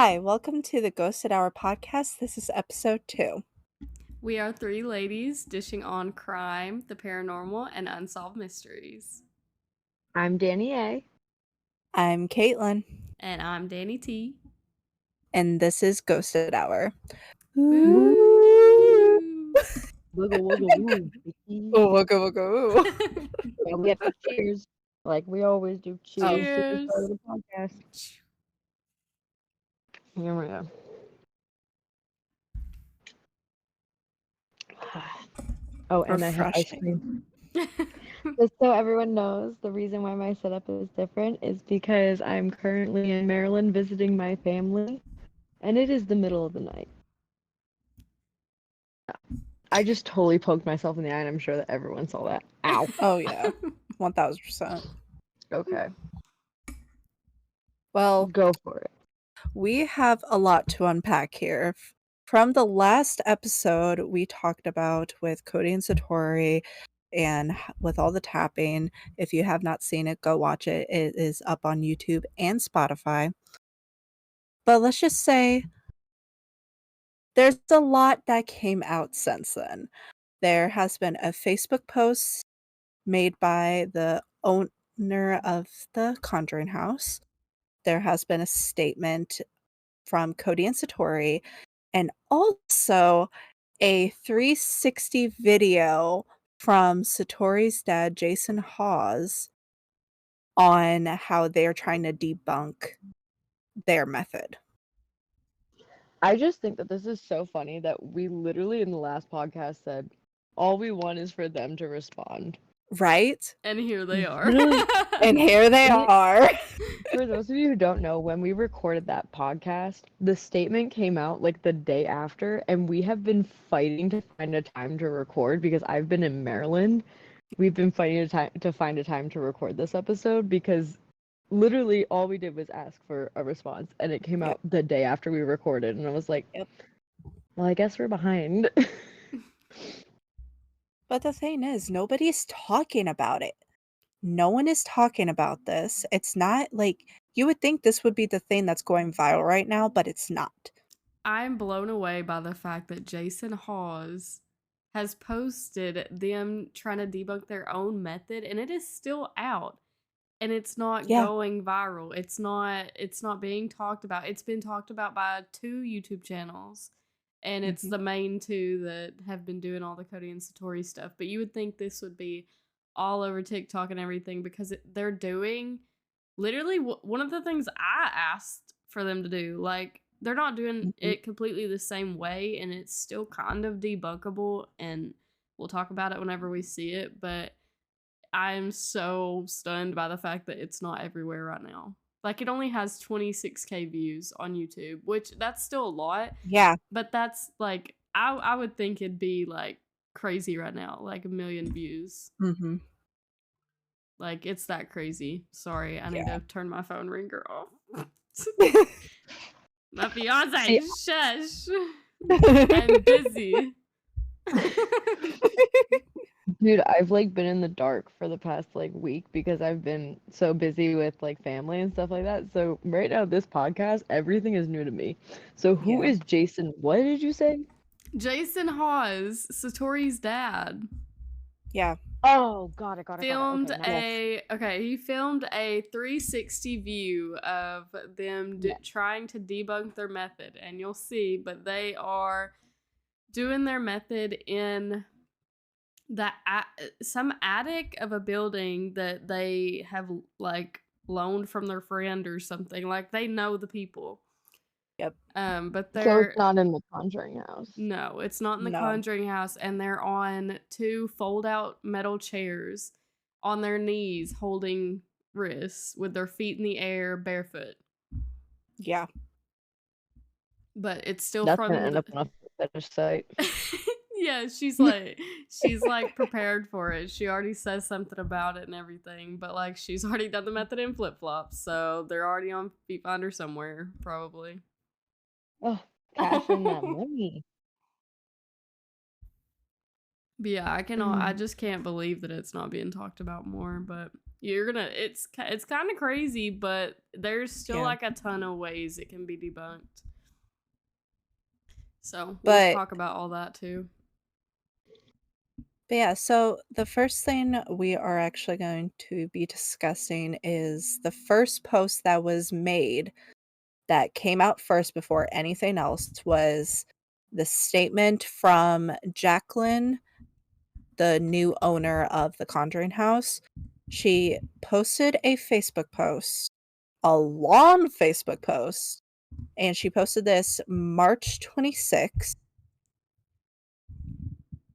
Hi, welcome to the Ghosted Hour podcast. This is episode 2. We are 3 ladies dishing on crime, the paranormal, and unsolved mysteries. I'm Dani A. I'm Caitlin, And I'm Dani T. and this is Ghosted Hour. Woo! Wiggle, wiggle, woo. Oh, wiggle, wiggle, woo. Yeah, we have to cheers like we always do. Cheers to the start of the podcast. Here we go. Oh, and I have ice cream. Just so everyone knows, the reason why my setup is different is because I'm currently in Maryland visiting my family, and it is the middle of the night. I just totally poked myself in the eye, and I'm sure that everyone saw that. Ow. Oh, yeah. 1000%. Okay. Well, go for it. We have a lot to unpack here. From the last episode we talked about with Cody and Satori and with all the tapping, if you have not seen it, go watch it. It is up on YouTube and Spotify. But let's just say there's a lot that came out since then. There has been a Facebook post made by the owner of the Conjuring House. There has been a statement from Cody and Satori, and also a 360 video from Satori's dad, Jason Hawes, on how they're trying to debunk their method. I just think that this is so funny that we literally in the last podcast said all we want is for them to respond. Right? And here they are. And here they are. For those of you who don't know, when we recorded that podcast, the statement came out like the day after, and we have been fighting to find a time to record because I've been in Maryland. We've been fighting to find a time to record this episode because literally all we did was ask for a response, and it came out the day after we recorded, and I was like, well, I guess we're behind. But the thing is, nobody's talking about it. No one is talking about this. It's not like you would think this would be the thing that's going viral right now, but it's not. I'm blown away by the fact that Jason Hawes has posted them trying to debunk their own method, and it is still out. And it's not going viral. It's not being talked about. It's been talked about by 2 YouTube channels. And it's the main 2 that have been doing all the Cody and Satori stuff. But you would think this would be all over TikTok and everything because they're doing literally one of the things I asked for them to do. Like, they're not doing it completely the same way, and it's still kind of debunkable. And we'll talk about it whenever we see it. But I'm so stunned by the fact that it's not everywhere right now. Like, it only has 26K views on YouTube, which that's still a lot. Yeah. But that's, like, I would think it'd be, like, crazy right now. Like, 1 million views. Mm-hmm. Like, it's that crazy. Sorry, I need to turn my phone ringer off. My fiance, shush. I'm busy. Dude, I've like been in the dark for the past like week because I've been so busy with like family and stuff like that. So right now, this podcast, everything is new to me. So who is Jason? What did you say? Jason Hawes, Satori's dad. Yeah. Oh, got it. He filmed a 360 view of them trying to debunk their method, and you'll see, but they are doing their method in some attic of a building that they have like loaned from their friend or something. Like, they know the people. Yep. But they're so it's not in the Conjuring House. No, it's not in the Conjuring House, and they're on 2 fold-out metal chairs on their knees, holding wrists with their feet in the air, barefoot. Yeah. But it's still That's from gonna end up on a fetish site. Yeah, she's like prepared for it. She already says something about it and everything, but like she's already done the method in flip-flops, so they're already on Feet Finder somewhere, probably. Oh, cash in that money. But yeah, I just can't believe that it's not being talked about more, but It's kind of crazy, but there's still Yeah. like a ton of ways it can be debunked. So we'll But talk about all that too. yeah, so the first thing we are actually going to be discussing is the first post that was made that came out first before anything else was the statement from Jacqueline, the new owner of the Conjuring House. She posted a Facebook post, a long Facebook post, and she posted this March 26th.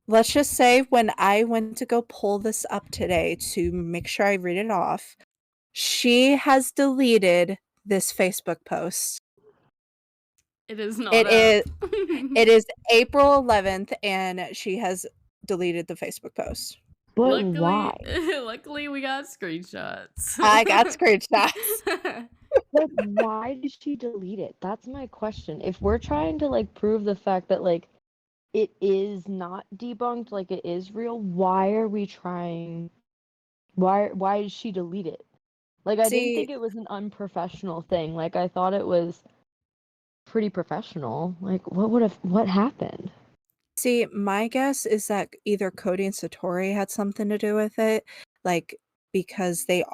Let's just say when I went to go pull this up today to make sure I read it off, she has deleted this Facebook post. It is not It is up. it is April 11th and she has deleted the Facebook post. But luckily, why? luckily we got screenshots. I got screenshots. Like, why did she delete it? That's my question. If we're trying to like prove the fact that like it is not debunked, like it is real, why are we trying? Why did she delete it? Like, I didn't See, think it was an unprofessional thing. Like, I thought it was pretty professional. Like, what happened? see, my guess is that either Cody and Satori had something to do with it, like because they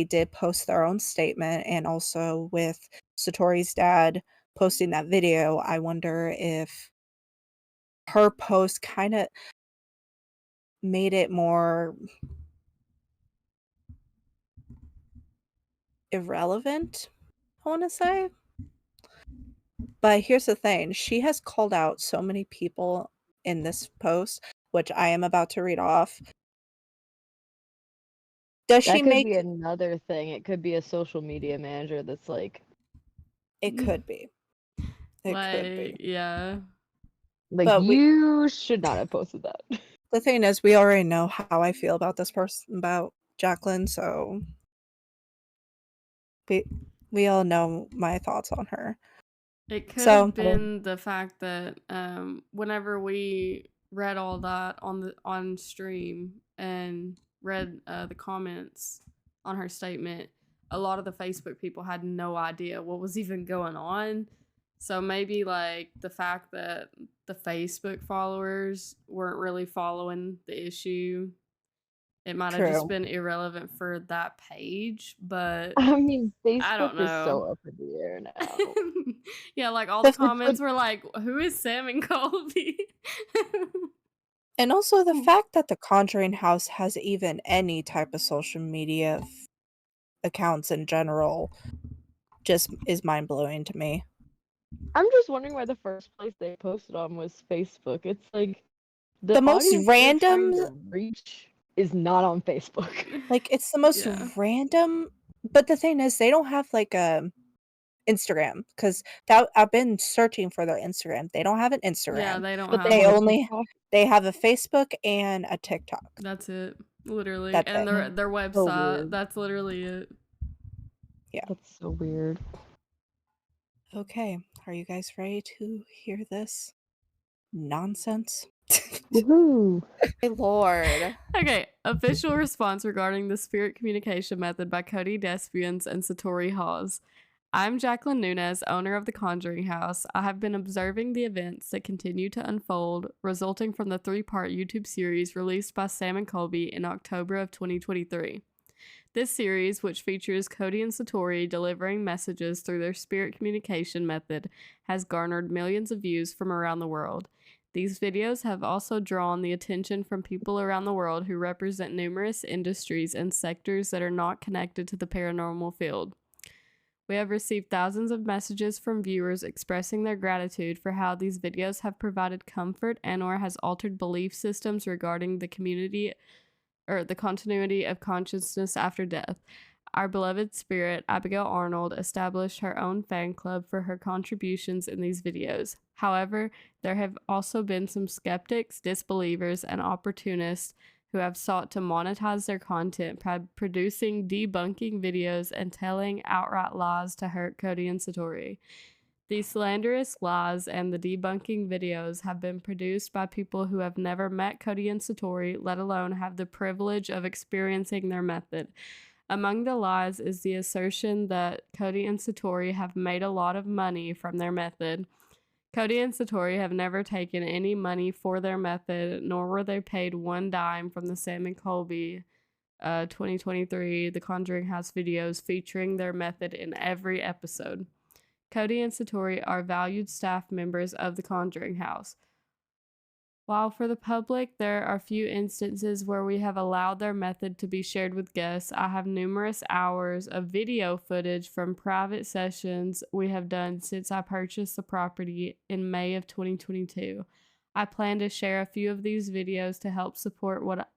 did post their own statement, and also with Satori's dad posting that video, I wonder if her post kind of made it more irrelevant, I want to say. But here's the thing, she has called out so many people in this post, which I am about to read off. Does she That could be make another thing. It could be a social media manager that's like, it could be. It could be. Like, yeah. like But you should not have posted that. the thing is, we already know how I feel about this person, about Jacqueline, so we all know my thoughts on her. It could So have been the fact that whenever we read all that on stream and read the comments on her statement, a lot of the Facebook people had no idea what was even going on. So maybe like the fact that the Facebook followers weren't really following the issue, it might have just true. been irrelevant for that page, but I mean, I don't Facebook is know. so up in the air now. Yeah, like all the It's comments like, were like, "Who is Sam and Colby?" and also the fact that the Conjuring House has even any type of social media accounts in general just is mind-blowing to me. I'm just wondering why the first place they posted on was Facebook. It's like the The most audience they're trying random, to reach is not on Facebook. like, it's the most Yeah. random, but the thing is they don't have like a Instagram, because that I've been searching for their Instagram. They don't have an Yeah, Instagram, they don't But have they they have a one. only TikTok. they have a Facebook and a TikTok. That's it, literally, That's and it. their So website. weird. That's literally it. That's so weird. Okay, are you guys ready to hear this nonsense? Woohoo! My lord. Okay, official response regarding the spirit communication method by Cody Despians and Satori Hawes. I'm Jacqueline Nunez, owner of the Conjuring House. I have been observing the events that continue to unfold, resulting from the 3-part YouTube series released by Sam and Colby in October of 2023. This series, which features Cody and Satori delivering messages through their spirit communication method, has garnered millions of views from around the world. These videos have also drawn the attention from people around the world who represent numerous industries and sectors that are not connected to the paranormal field. We have received thousands of messages from viewers expressing their gratitude for how these videos have provided comfort and/or has altered belief systems regarding the community or the continuity of consciousness after death. Our beloved spirit, Abigail Arnold, established her own fan club for her contributions in these videos. However, there have also been some skeptics, disbelievers, and opportunists who have sought to monetize their content by producing debunking videos and telling outright lies to hurt Cody and Satori. These slanderous lies and the debunking videos have been produced by people who have never met Cody and Satori, let alone have the privilege of experiencing their method. Among the lies is the assertion that Cody and Satori have made a lot of money from their method. Cody and Satori have never taken any money for their method, nor were they paid one dime from the Sam and Colby 2023 The Conjuring House videos featuring their method in every episode. Cody and Satori are valued staff members of The Conjuring House. While for the public there are few instances where we have allowed their method to be shared with guests, I have numerous hours of video footage from private sessions we have done since I purchased the property in May of 2022. I plan to share a few of these videos to help support what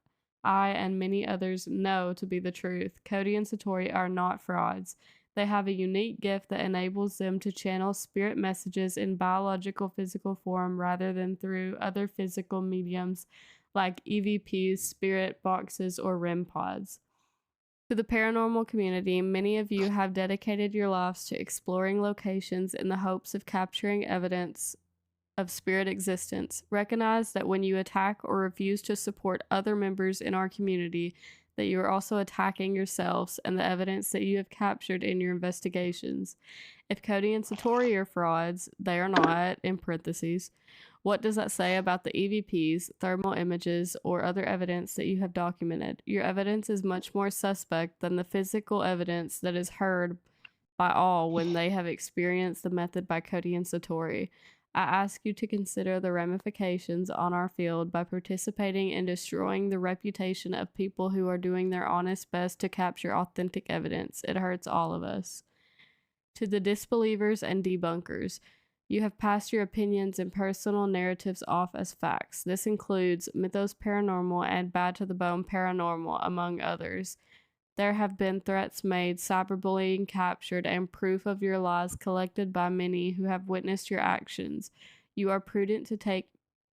I and many others know to be the truth. Cody and Satori are not frauds. They have a unique gift that enables them to channel spirit messages in biological physical form rather than through other physical mediums like EVPs, spirit boxes, or REM pods. To the paranormal community, many of you have dedicated your lives to exploring locations in the hopes of capturing evidence of spirit existence. Recognize that when you attack or refuse to support other members in our community, that you are also attacking yourselves and the evidence that you have captured in your investigations. If Cody and Satori are frauds, they are not, in parentheses. What does that say about the EVPs, thermal images, or other evidence that you have documented? Your evidence is much more suspect than the physical evidence that is heard by all when they have experienced the method by Cody and Satori. I ask you to consider the ramifications on our field by participating in destroying the reputation of people who are doing their honest best to capture authentic evidence. It hurts all of us. To the disbelievers and debunkers, you have passed your opinions and personal narratives off as facts. This includes Mythos Paranormal and Bad to the Bone Paranormal, among others. There have been threats made, cyberbullying captured, and proof of your lies collected by many who have witnessed your actions. You are prudent to take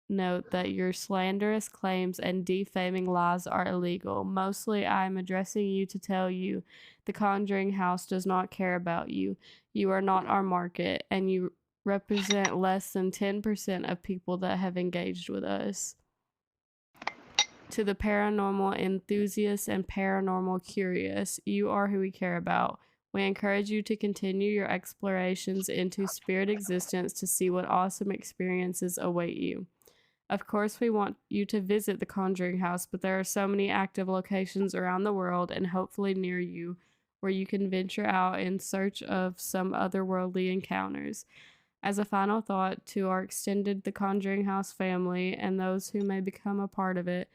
note that your slanderous claims and defaming lies are illegal. Mostly, I am addressing you to tell you the Conjuring House does not care about you. You are not our market, and you represent less than 10% of people that have engaged with us. To the paranormal enthusiasts and paranormal curious, you are who we care about. We encourage you to continue your explorations into spirit existence to see what awesome experiences await you. Of course, we want you to visit the Conjuring House, but there are so many active locations around the world and hopefully near you where you can venture out in search of some otherworldly encounters. As a final thought to our extended The Conjuring House family and those who may become a part of it,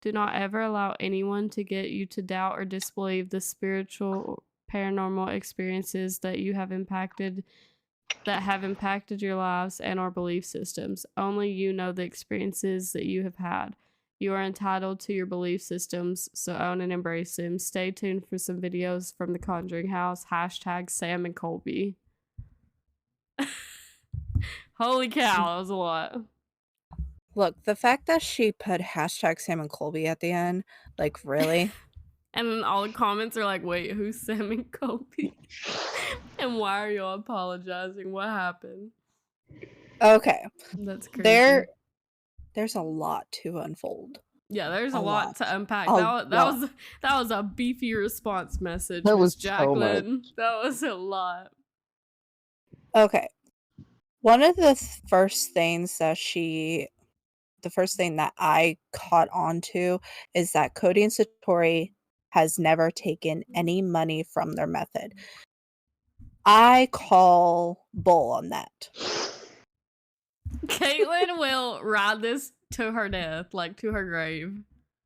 do not ever allow anyone to get you to doubt or disbelieve the spiritual paranormal experiences that have impacted your lives and our belief systems. Only you know the experiences that you have had. You are entitled to your belief systems, so own and embrace them. Stay tuned for some videos from The Conjuring House. # Sam and Colby. Holy cow, that was a lot. Look, the fact that she put # Sam and Colby at the end, like, really? And then all the comments are like, wait, who's Sam and Colby? And why are y'all apologizing? What happened? Okay. That's crazy. There's a lot to unfold. Yeah, there's a lot to unpack. A That was a beefy response message, That was Miss Jacqueline. That was a lot. Okay. One of the first thing that I caught on to is that Cody and Satori has never taken any money from their method. I call bull on that. Caitlin will ride this to her death, like to her grave.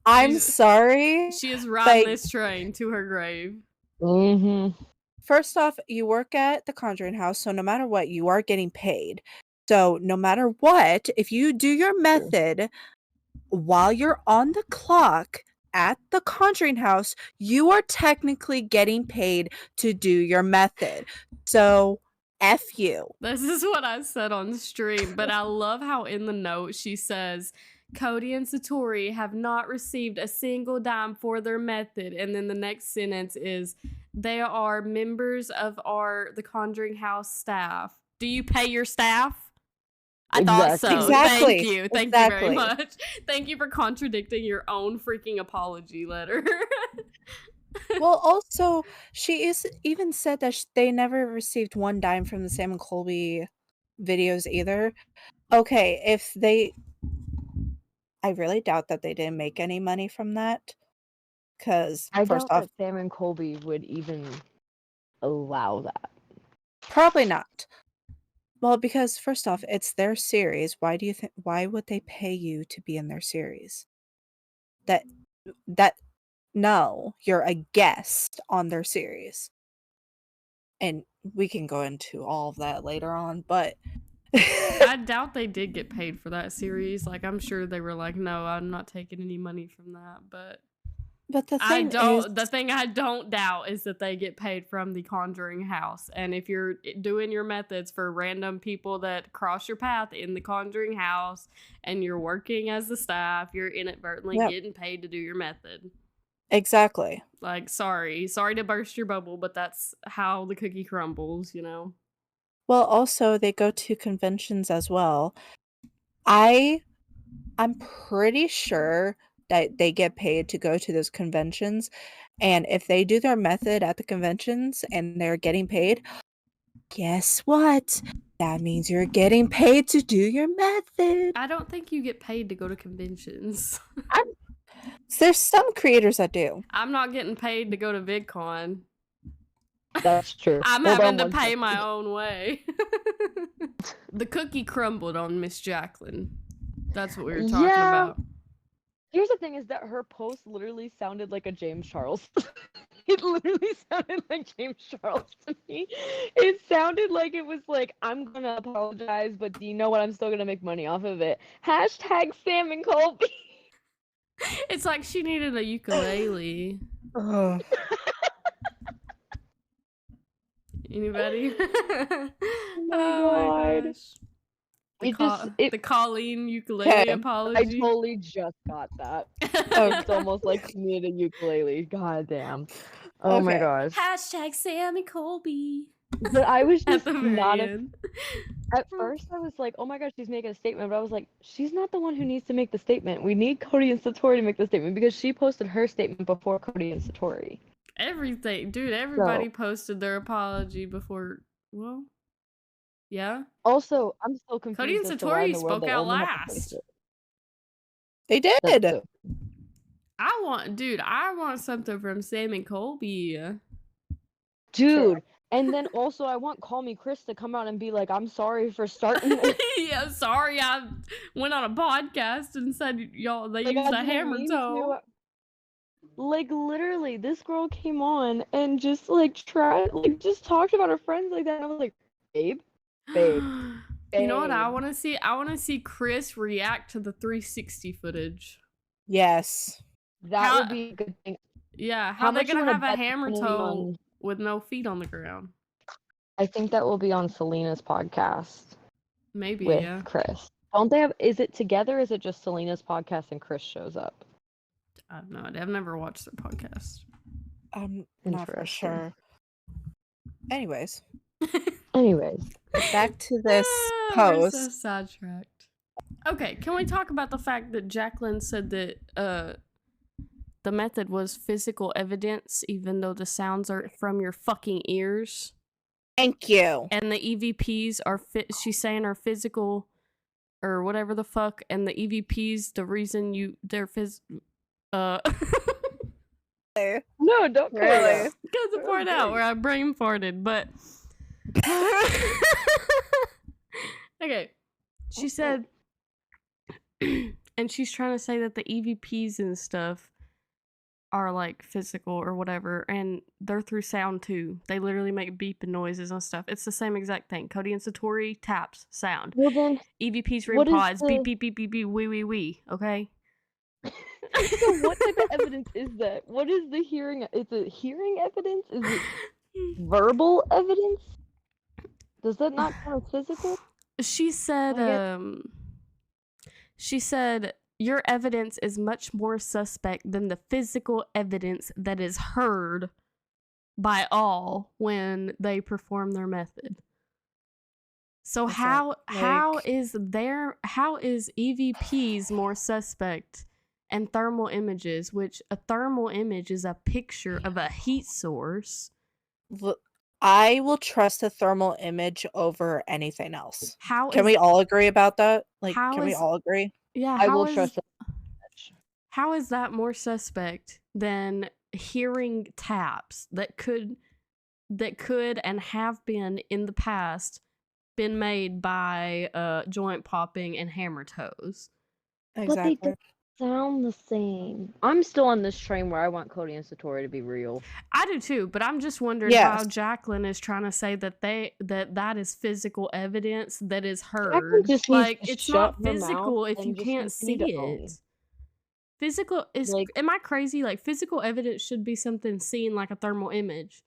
I'm sorry. She is riding this train to her grave. Mm-hmm. First off, you work at the Conjuring House, so no matter what, you are getting paid. So no matter what, if you do your method while you're on the clock at the Conjuring House, you are technically getting paid to do your method. So F you. This is what I said on stream, but I love how in the note she says, Cody and Satori have not received a single dime for their method. And then the next sentence is, they are members of the Conjuring House staff. Do you pay your staff? I thought so. Exactly. Thank you. Thank you very much. Thank you for contradicting your own freaking apology letter. Well, also, even said that they never received one dime from the Sam and Colby videos either. Okay, I really doubt that they didn't make any money from that. Because I first doubt off, that Sam and Colby would even allow that. probably not. Well, because first off, it's their series. Why would they pay you to be in their series? That that No, you're a guest on their series. And we can go into all of that later on, but I doubt they did get paid for that series. Like, I'm sure they were like, no, I'm not taking any money from that. But but the thing is, the thing I don't doubt is that they get paid from the Conjuring House. And if you're doing your methods for random people that cross your path in the Conjuring House and you're working as the staff, you're inadvertently yep, getting paid to do your method. exactly. Like, sorry to burst your bubble, but that's how the cookie crumbles, you know? Well, also they go to conventions as well. I'm pretty sure that they get paid to go to those conventions, and if they do their method at the conventions and they're getting paid, guess what? That means you're getting paid to do your method. I don't think you get paid to go to conventions. There's some creators that do. I'm not getting paid to go to VidCon. That's true. I'm Hold having on to one pay second. my own way. The cookie crumbled on Miss Jacqueline. That's what we were talking Yeah. about. Here's the thing: is that her post literally sounded like a James Charles. It literally sounded like James Charles to me. It sounded like it was like, I'm gonna apologize, but do you know what? I'm still gonna make money off of it. Hashtag Sam and Colby. It's like she needed a ukulele. Ugh. Anybody? my God. gosh. The Colleen ukulele Okay. apology. I totally just got that. It's almost like you need a ukulele. God damn. Oh my Okay. gosh. Hashtag Sam and Colby. But I was At just the very not end. at first I was like, oh my gosh, she's making a statement, but I was like, she's not the one who needs to make the statement. We need Cody and Satori to make the statement because she posted her statement before Cody and Satori. Everything. Dude, everybody posted their apology before. Well, yeah. Also, I'm still confused Cody and as to why in Satori the world spoke they out only have to place last. it. They did. That's so- I want something from Sam and Colby. Dude, and then also I want Call Me Chris to come out and be like, I'm sorry for starting this. Yeah, sorry, I went on a podcast and said y'all they Like, used I a didn't hammer mean toe. to. Like, literally, this girl came on and just like just talked about her friends like that, and I was like, babe. You know what I Babe. want to see? I want to see Chris react to the 360 footage. Yes. That would be a good thing. Yeah, How how they much you gonna wanna have a bet hammer that's toe gonna be on- with no feet on the ground? I think that will be on Selena's podcast Maybe, with yeah. Chris. Don't they have? Is it together? Or is it just Selena's podcast and Chris shows up? I have no idea. I've never watched their podcast. I'm not for Interesting. sure. Anyways, Anyways, back to this We're so post. sidetracked. Okay, can we talk about the fact that Jacqueline said that the method was physical evidence, even though the sounds are from your fucking ears? Thank you. And the EVPs are she's saying are physical or whatever the fuck, and the EVPs, the reason they're no, don't Really? Got the part out where I brain farted, but okay. She said, and she's trying to say that the EVPs and stuff are like physical or whatever, and they're through sound too. They literally make beeping noises and stuff. It's the same exact thing. Cody and Satori, taps, sound. Well then, EVPs, what REM is pods, the- beep, beep, beep, beep, beep, wee, wee, wee. Okay? so what type of evidence is that? What is the hearing? Is it hearing evidence? Is it verbal evidence? Does that not count as physical? She said, your evidence is much more suspect than the physical evidence that is heard by all when they perform their method. So how is EVPs more suspect and thermal images, which a thermal image is a picture of a heat source. I will trust a thermal image over anything else. How Can is we all agree about that? Like, how can we is all agree? yeah, I will trust that. how is that more suspect than hearing taps that could and have been in the past been made by joint popping and hammer toes? But they Exactly. don't sound the same. I'm still on this train where I want Cody and Satori to be real. I do too, but I'm just wondering how Yes. Jacqueline is trying to say that that is physical evidence that is Jacqueline heard. just needs Like, to it's shut not her mouth physical if and you just can't see continue to own. it. Physical is Like, am I crazy? Like, physical evidence should be something seen, like a thermal image.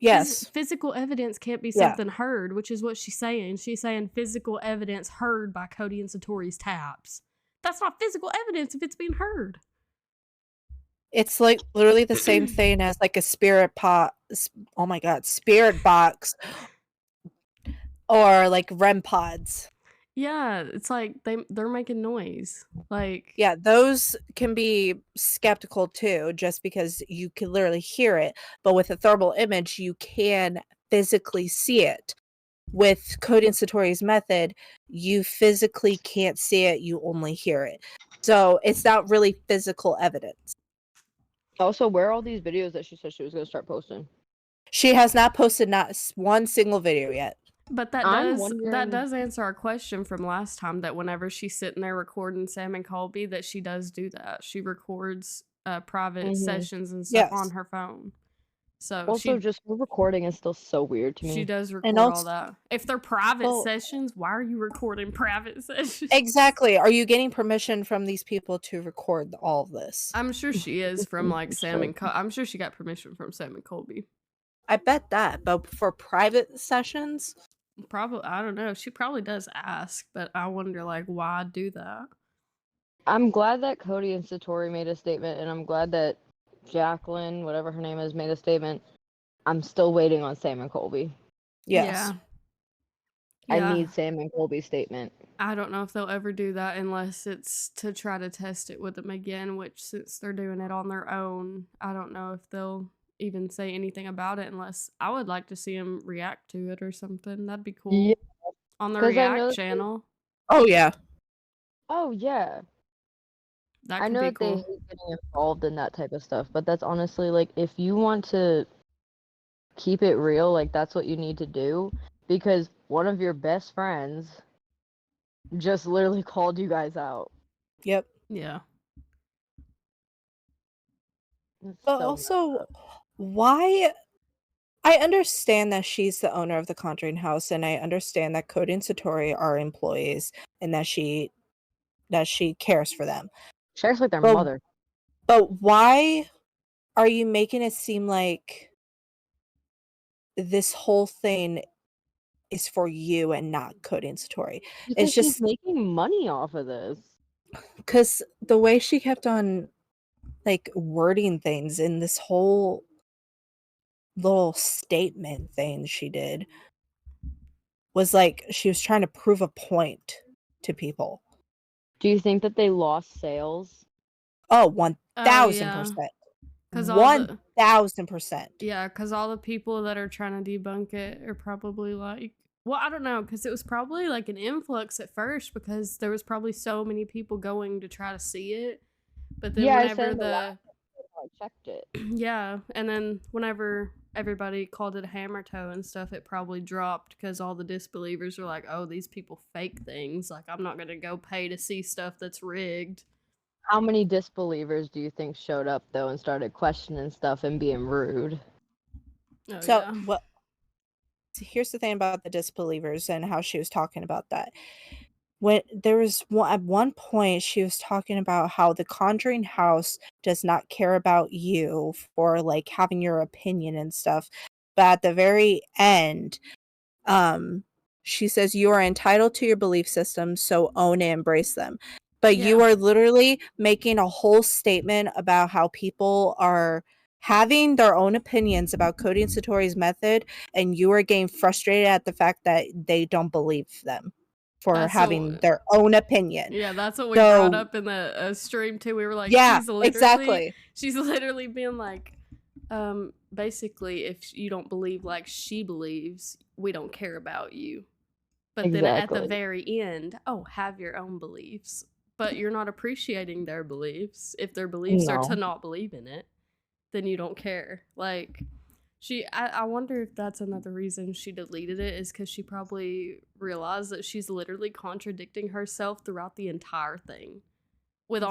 Yes. Physical evidence can't be Yeah. something heard, which is what she's saying. She's saying physical evidence heard by Cody and Satori's taps. That's not physical evidence if it's being heard. It's like literally the same thing as like a spirit pot. Oh my god, spirit box or like REM pods. Yeah, it's like they're making noise. Like, Yeah, those can be skeptical too, just because you can literally hear it. But with a thermal image, you can physically see it. With Cody and Satori's method, you physically can't see it, you only hear it. So it's not really physical evidence. also, where are all these videos that she said she was going to start posting? She has not posted not one single video yet. but that I'm does wondering- answer our question from last time, that whenever she's sitting there recording Sam and Colby, that she does do that. She records private sessions and stuff Yes. on her phone. So Also, just her recording is still so weird to me. she does record also- all that. If they're private Well- sessions, why are you recording private sessions? Exactly. Are you getting permission from these people to record all of this? I'm sure she is from like Sam and I'm sure she got permission from Sam and Colby. I bet that, but for private sessions, Probably, I don't know. She probably does ask, but I wonder like why do that. I'm glad that Cody and Satori made a statement, and I'm glad that Jacqueline, whatever her name is, made a statement. I'm still waiting on Sam and Colby. yes. Yeah. I need Sam and Colby's statement. I don't know if they'll ever do that unless it's to try to test it with them again, which since they're doing it on their own, I don't know if they'll even say anything about it, unless I would like to see them react to it or something. That'd be cool. Yeah, on the 'cause I know React that channel. Oh yeah. Oh yeah. That I could know be that they cool. hate getting involved in that type of stuff, but that's honestly like if you want to keep it real, like that's what you need to do, because one of your best friends just literally called you guys out. Yep. Yeah. It's But so also, why? I understand that she's the owner of the Conjuring House, and I understand that Cody and Satori are employees, and that she cares for them. she acts like their But- mother. But why are you making it seem like this whole thing is for you and not Cody and Satori? Because just- she's making money off of this. Because the way she kept on like wording things in this whole little statement thing she did was like she was trying to prove a point to people. Do you think that they lost sales? Oh, Oh, 1000%. 'Cause all the- 1000%. Yeah, because all the people that are trying to debunk it are probably like, well, I don't know, because it was probably like an influx at first because there was probably so many people going to try to see it. But then Yeah, I whenever said in the the last I checked it. yeah, and then whenever everybody called it a hammer toe and stuff, it probably dropped because all the disbelievers are like, oh, these people fake things. Like, I'm not going to go pay to see stuff that's rigged. How many disbelievers do you think showed up though and started questioning stuff and being rude? Oh, So, yeah. well, here's the thing about the disbelievers and how she was talking about that. When there was at one point, she was talking about how the Conjuring House does not care about you for like having your opinion and stuff. But at the very end, she says you are entitled to your belief system, so own and embrace them. But you Yeah. are literally making a whole statement about how people are having their own opinions about Cody and Satori's method, and you are getting frustrated at the fact that they don't believe them. for having their own opinion. Yeah, that's what we brought up in the stream too. We were like, yeah, exactly. She's literally being like, basically, if you don't believe like she believes, we don't care about you. But then at the very end, have your own beliefs. But you're not appreciating their beliefs. If their beliefs are to not believe in it, then you don't care. Like, I wonder if that's another reason she deleted it, is because she probably realized that she's literally contradicting herself throughout the entire thing. With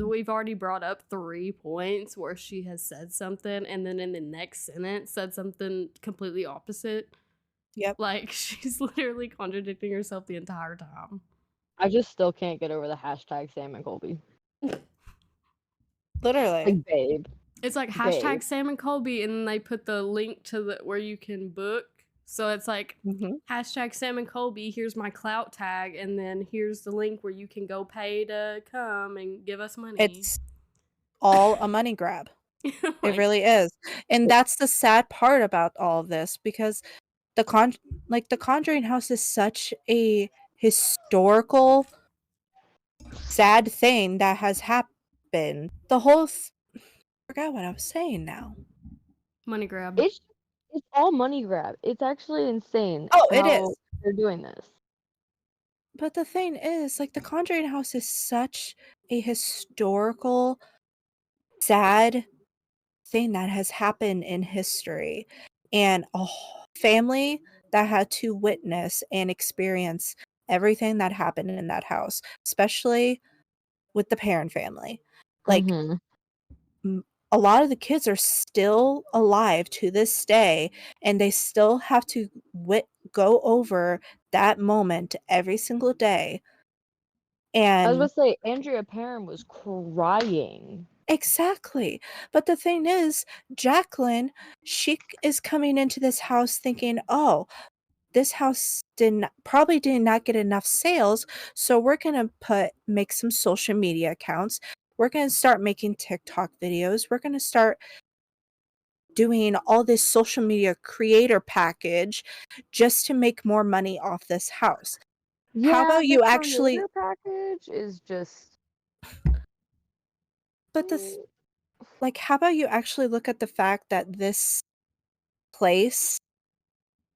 we've already brought up 3 points where she has said something, and then in the next sentence said something completely opposite. Yep. Like, she's literally contradicting herself the entire time. I just still can't get over the hashtag Sam and Colby. Literally. Like, babe. It's like hashtag Sam and Colby, and then they put the link to where you can book. So it's like hashtag Sam and Colby, here's my clout tag, and then here's the link where you can go pay to come and give us money. It's all a money grab. Like, it really is. And that's the sad part about all of this, because the Conjuring House is such a historical sad thing that has happened. The whole forgot what I was saying now. Money grab. It's all money grab. It's actually insane. It is. They're doing this. But the thing is, like, the Conjuring House is such a historical, sad thing that has happened in history, and a family that had to witness and experience everything that happened in that house, especially with the Perrin family. Like, a lot of the kids are still alive to this day, and they still have to go over that moment every single day. And I was going to say, Andrea Perrin was crying. Exactly. But the thing is, Jacqueline, she is coming into this house thinking, oh, this house probably did not get enough sales, so we're going to make some social media accounts. We're going to start making TikTok videos. We're going to start doing all this social media creator package just to make more money off this house. Yeah, how about you actually package is just But how about you actually look at the fact that this place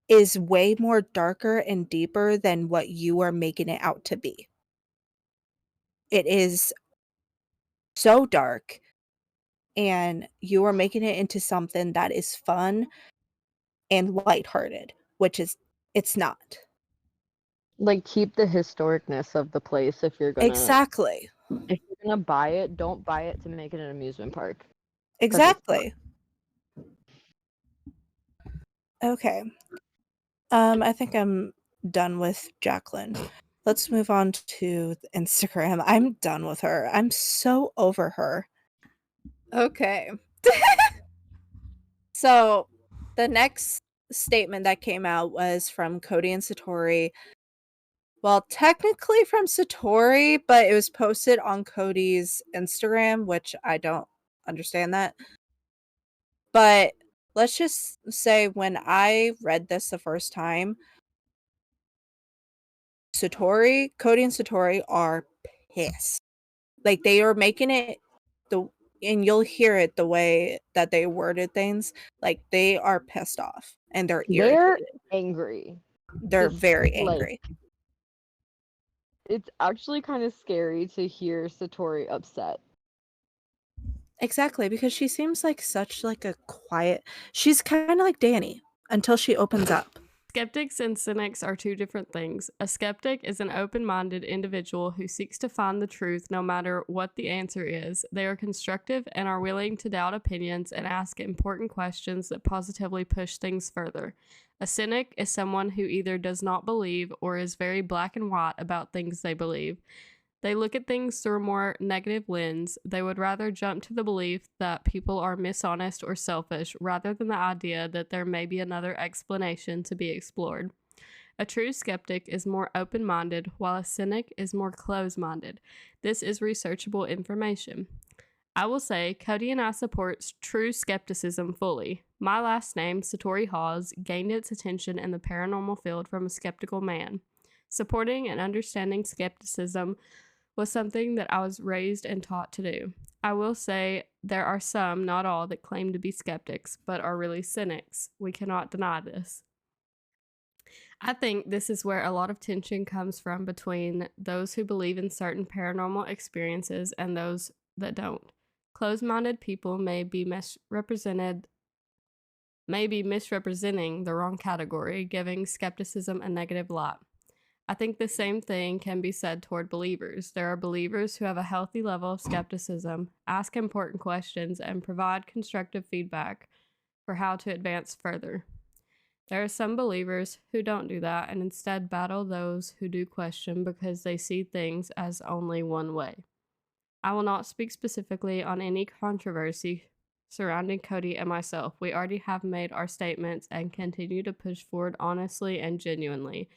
is way more darker and deeper than what you are making it out to be. It is so dark, and you are making it into something that is fun and lighthearted, which it's not. Like, keep the historicness of the place if you're gonna Exactly. If you're gonna buy it, don't buy it to make it an amusement park. Exactly. Okay. I think I'm done with Jacqueline. Let's move on to Instagram. I'm done with her. I'm so over her. Okay. So, the next statement that came out was from Cody and Satori. Well, technically from Satori, but it was posted on Cody's Instagram, which I don't understand that. But let's just say when I read this the first time, Cody and Satori are pissed. Like, they are making it and you'll hear it the way that they worded things. Like, they are pissed off and they're irritated. They're angry. They're very angry. It's actually kind of scary to hear Satori upset. Exactly, because she seems like such like a quiet. She's kind of like Dani until she opens up. Skeptics and cynics are 2 different things. A skeptic is an open-minded individual who seeks to find the truth no matter what the answer is. They are constructive and are willing to doubt opinions and ask important questions that positively push things further. A cynic is someone who either does not believe or is very black and white about things they believe. They look at things through a more negative lens. They would rather jump to the belief that people are dishonest or selfish rather than the idea that there may be another explanation to be explored. A true skeptic is more open-minded, while a cynic is more closed-minded. This is researchable information. I will say, Cody and I support true skepticism fully. My last name, Satori Hawes, gained its attention in the paranormal field from a skeptical man. Supporting and understanding skepticism was something that I was raised and taught to do. I will say there are some, not all, that claim to be skeptics, but are really cynics. We cannot deny this. I think this is where a lot of tension comes from between those who believe in certain paranormal experiences and those that don't. Closed-minded people may be misrepresenting the wrong category, giving skepticism a negative light. I think the same thing can be said toward believers. There are believers who have a healthy level of skepticism, ask important questions, and provide constructive feedback for how to advance further. There are some believers who don't do that and instead battle those who do question because they see things as only one way. I will not speak specifically on any controversy surrounding Cody and myself. We already have made our statements and continue to push forward honestly and genuinely.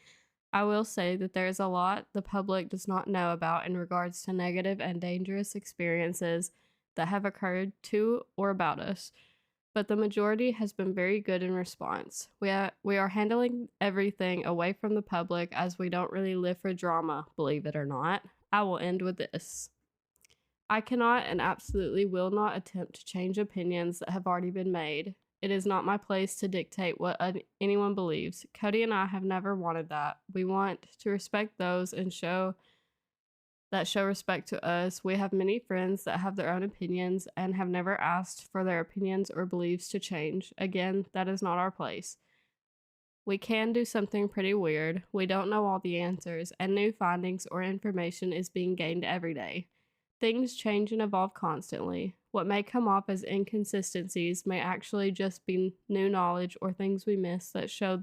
I will say that there is a lot the public does not know about in regards to negative and dangerous experiences that have occurred to or about us, but the majority has been very good in response. We are handling everything away from the public as we don't really live for drama, believe it or not. I will end with this. I cannot and absolutely will not attempt to change opinions that have already been made. It is not my place to dictate what anyone believes. Cody and I have never wanted that. We want to respect those and show respect to us. We have many friends that have their own opinions and have never asked for their opinions or beliefs to change. Again, that is not our place. We can do something pretty weird. We don't know all the answers, and new findings or information is being gained every day. Things change and evolve constantly. What may come off as inconsistencies may actually just be new knowledge or things we missed that show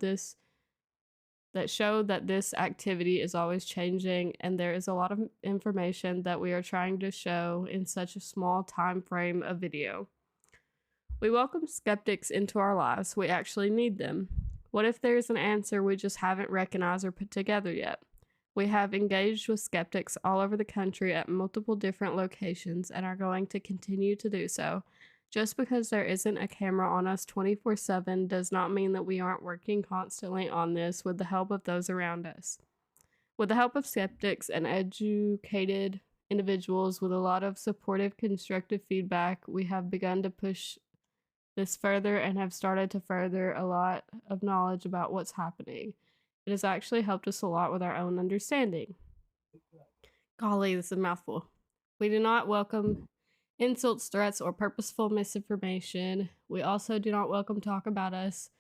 that this activity is always changing, and there is a lot of information that we are trying to show in such a small time frame of video. We welcome skeptics into our lives. We actually need them. What if there's an answer we just haven't recognized or put together yet? We have engaged with skeptics all over the country at multiple different locations and are going to continue to do so. Just because there isn't a camera on us 24/7 does not mean that we aren't working constantly on this with the help of those around us. With the help of skeptics and educated individuals with a lot of supportive, constructive feedback, we have begun to push this further and have started to further a lot of knowledge about what's happening. It has actually helped us a lot with our own understanding. Golly, this is a mouthful. We do not welcome insults, threats, or purposeful misinformation. We also do not welcome talk about us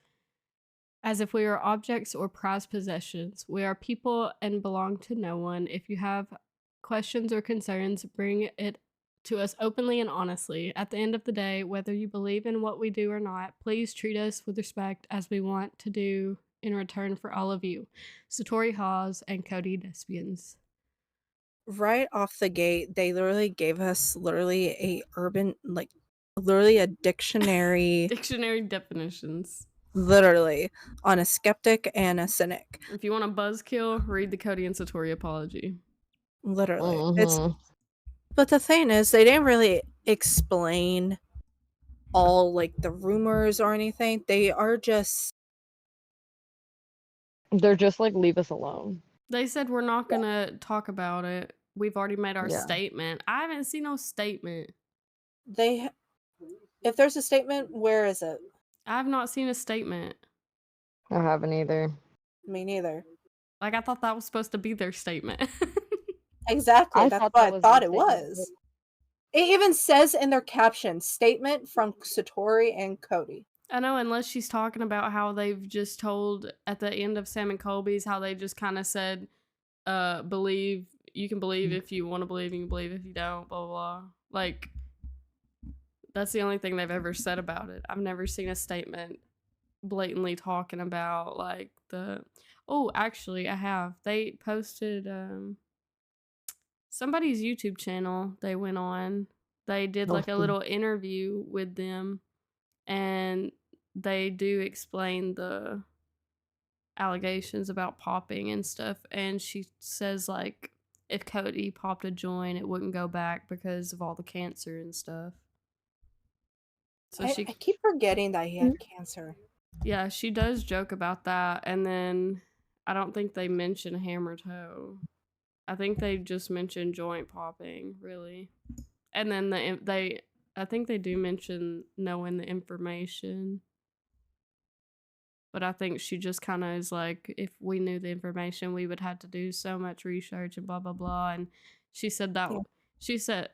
as if we are objects or prized possessions. We are people and belong to no one. If you have questions or concerns, bring it to us openly and honestly. At the end of the day, whether you believe in what we do or not, please treat us with respect as we want to do in return for all of you. Satori Hawes and Cody Despians. Right off the gate, they literally gave us literally a dictionary Dictionary definitions. literally on a skeptic and a cynic. If you want a buzzkill, read the Cody and Satori apology. Literally. Mhm. But the thing is, they didn't really explain all like the rumors or anything. They're just like, leave us alone. They said we're not gonna talk about it. We've already made our Yeah. statement. I haven't seen no statement. If there's a statement, where is it? I have not seen a statement. I haven't either. Me neither. Like, I thought that was supposed to be their statement. Exactly. That's thought what that I was thought their it statement, was. It even says in their caption, statement from Satori and Cody. I know, unless she's talking about how they've just told at the end of Sam and Colby's, how they just kind of said, believe, you can believe if you want to believe, you can believe if you don't, blah, blah, blah. Like, that's the only thing they've ever said about it. I've never seen a statement blatantly talking about, like, oh, actually, I have. They posted, somebody's YouTube channel they went on. They did, like, a little interview with them, and they do explain the allegations about popping and stuff, and she says, like, if Cody popped a joint, it wouldn't go back because of all the cancer and stuff. So I keep forgetting that he had cancer. Yeah, she does joke about that, and then I don't think they mention hammer toe. I think they just mention joint popping, really. And then I think they do mention knowing the information. But I think she just kind of is like, if we knew the information, we would have to do so much research and blah, blah, blah. And she said that,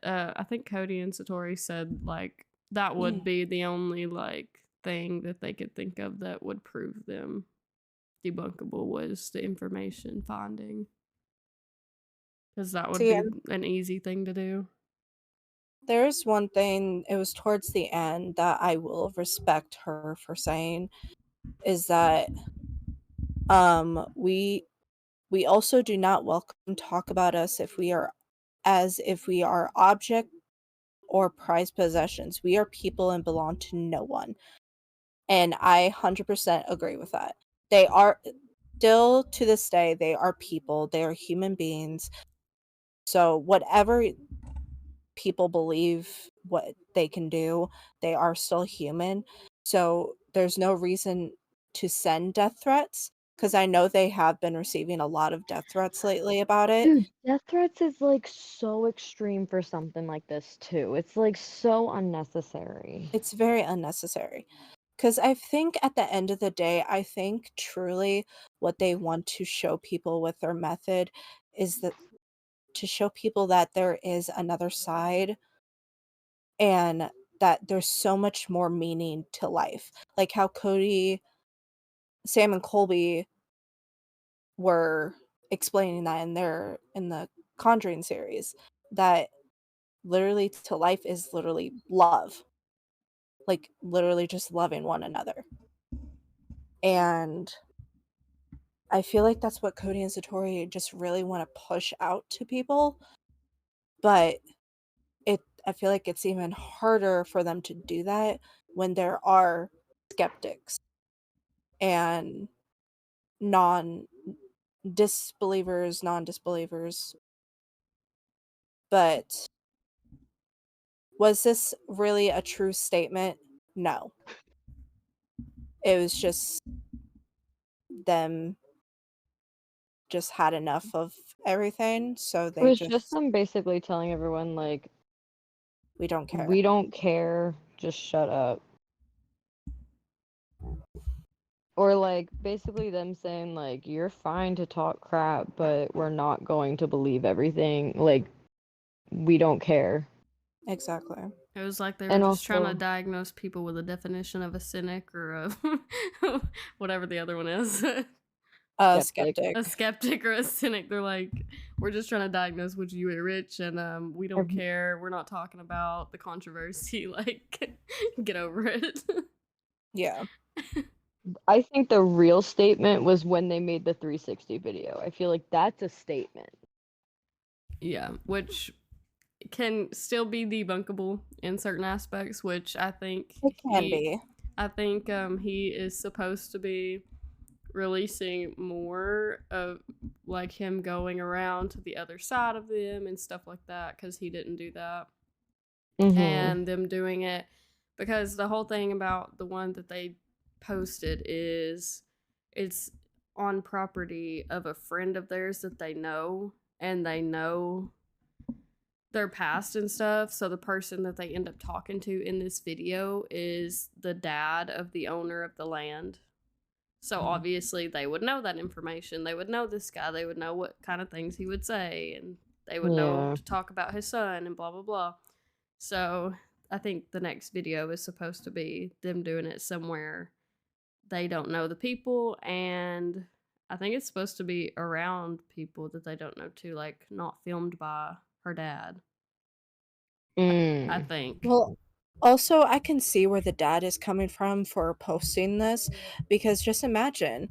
I think Cody and Satori said, like, that would be the only, like, thing that they could think of that would prove them debunkable was the information finding. Because that would be an easy thing to do. There's one thing, it was towards the end, that I will respect her for saying, is that we also do not welcome talk about us if we are object or prized possessions. We are people and belong to no one. And I 100% agree with that. They are still, to this day, they are people. They are human beings. So whatever people believe what they can do, they are still human. So there's no reason to send death threats, because I know they have been receiving a lot of death threats lately about it. Dude, death threats is like so extreme for something like this too. It's like so unnecessary. It's very unnecessary. Because I think at the end of the day, I think truly what they want to show people with their method is that to show people that there is another side and that there's so much more meaning to life. Like how Cody, Sam, and Colby were explaining that in the Conjuring series, that literally to life is literally love. Like literally just loving one another. And I feel like that's what Cody and Satori just really want to push out to people. But I feel like it's even harder for them to do that when there are skeptics and non-disbelievers. But was this really a true statement? No. It was just them just had enough of everything, so It they was just them basically telling everyone, like, we don't care. we don't care, just shut up. Or, like, basically them saying, like, you're fine to talk crap, but we're not going to believe everything. Like, we don't care. Exactly. It was like they were just trying to diagnose people with a definition of a cynic or a whatever the other one is. Skeptic. A skeptic or a cynic. They're like, we're just trying to diagnose which you are rich, and we don't care. We're not talking about the controversy. Like, get over it. Yeah. I think the real statement was when they made the 360 video. I feel like that's a statement. Yeah, which can still be debunkable in certain aspects, which I think it can be. I think he is supposed to be releasing more of like him going around to the other side of them and stuff like that, because he didn't do that. And them doing it because the whole thing about the one that they posted is it's on property of a friend of theirs that they know, and they know their past and stuff. So the person that they end up talking to in this video is the dad of the owner of the land. So obviously they would know that information. They would know this guy. They would know what kind of things he would say, and they would know to talk about his son and blah, blah, blah. So I think the next video is supposed to be them doing it somewhere they don't know the people, and I think it's supposed to be around people that they don't know too, like not filmed by her dad. I think. Well, also I can see where the dad is coming from for posting this, because just imagine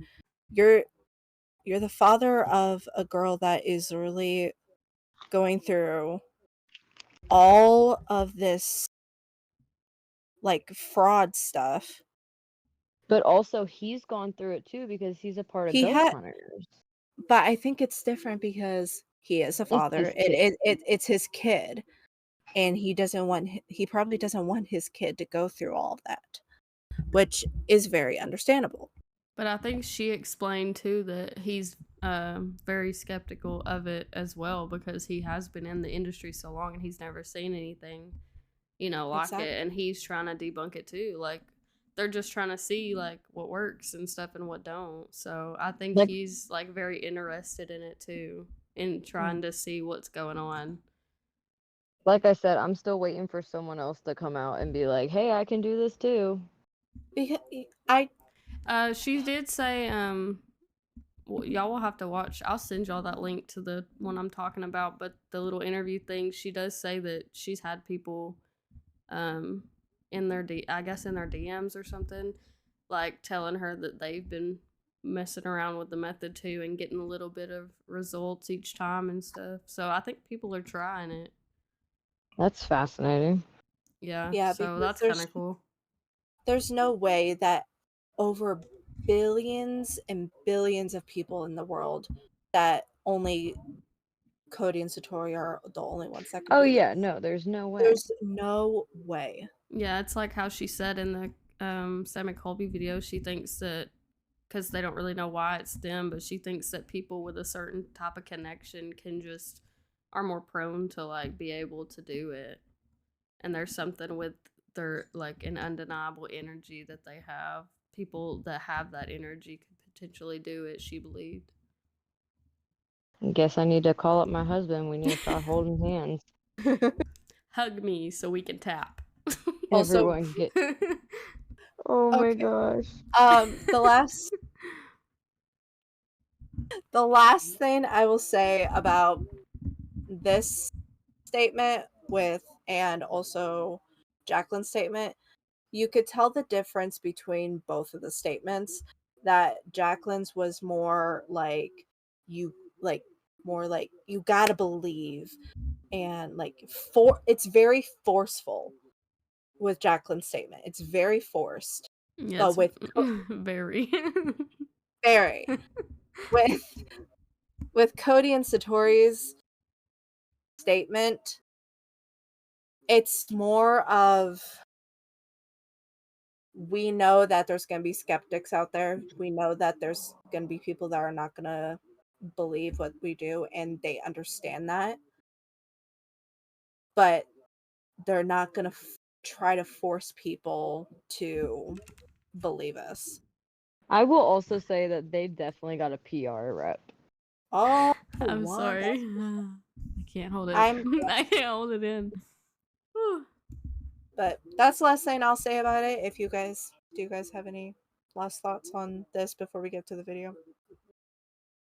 you're the father of a girl that is really going through all of this like fraud stuff. But also he's gone through it too because he's a part of Ghost Hunters. But I think it's different because he is a father. It's his kid, and he probably doesn't want his kid to go through all of that, which is very understandable. But I think she explained too that he's very skeptical of it as well because he has been in the industry so long and he's never seen anything, like Exactly. it. And he's trying to debunk it too. Like they're just trying to see like what works and stuff and what don't. So I think Like, he's like very interested in it too, in trying to see what's going on. like I said, I'm still waiting for someone else to come out and be like, "Hey, I can do this too." Because She did say, well, y'all will have to watch. I'll send y'all that link to the one I'm talking about. But the little interview thing, she does say that she's had people, um, in their I guess in their DMs or something, like telling her that they've been messing around with the method too and getting a little bit of results each time and stuff. So I think people are trying it. That's fascinating. Yeah, yeah, so because that's kind of cool. there's no way that over billions and billions of people in the world that only Cody and Satori are the only ones that could Oh do this. yeah, no, there's no way. There's no way. Yeah, it's like how she said in the Sam and Colby video. She thinks that because they don't really know why it's them, but she thinks that people with a certain type of connection are more prone to like be able to do it. And there's something with their like an undeniable energy that they have. People that have that energy could potentially do it, she believed. I guess I need to call up my husband. We need to start holding hands. Hug me so we can tap. Also, Everyone get. Oh my okay. gosh. The last thing I will say about this statement and also Jacqueline's statement, you could tell the difference between both of the statements. That Jacqueline's was more like you you gotta believe, and it's very forceful with Jacqueline's statement. It's very forced. Yeah, But it's with very. very with Cody and Satori's statement, it's more of, we know that there's going to be skeptics out there. We know that there's going to be people that are not going to believe what we do, and they understand that. But they're not going to try to force people to believe us. I will also say that they definitely got a PR rep. Oh, I'm sorry. I can't hold it. I'm I can't hold it in. Whew. But that's the last thing I'll say about it. Do you guys have any last thoughts on this before we get to the video?